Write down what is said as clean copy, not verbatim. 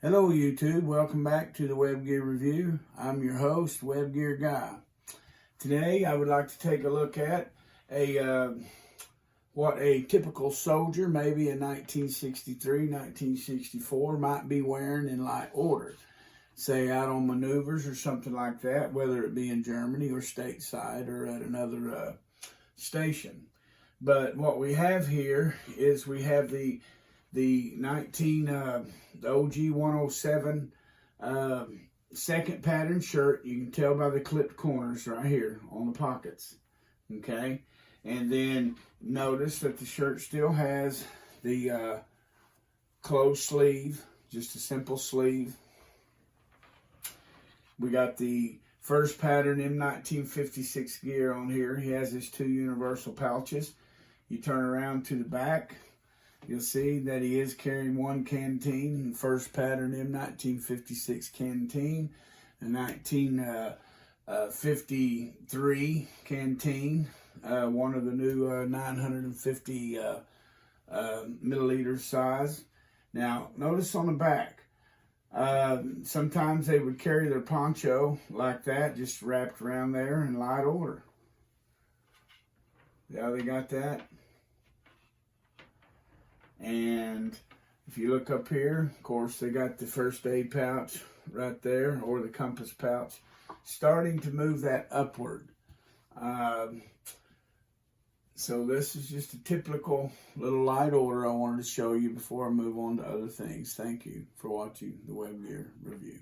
Hello YouTube, welcome back to the Web Gear Review. I'm your host, Web Gear Guy. Today I would like to take a look at what a typical soldier, maybe in 1963, 1964, might be wearing in light order. Say out on maneuvers or something like that, whether it be in Germany or stateside or at another station. But what we have here is we have the OG 107 second pattern shirt. You can tell by the clipped corners right here on the pockets. Okay, and then notice that the shirt still has the closed sleeve, just a simple sleeve. We got the first pattern M-1956 gear on here. He has his two universal pouches. You turn around to the back, you'll see that he is carrying one canteen, first pattern M-1956 canteen, a 1953 canteen, one of the new 950 milliliter size. Now, notice on the back, sometimes they would carry their poncho like that, just wrapped around there in light order. Yeah, they got that. And if you look up here, of course, they got the first aid pouch right there, or the compass pouch, starting to move that upward. So this is just a typical little light order I wanted to show you before I move on to other things. Thank you for watching the Web Gear Review.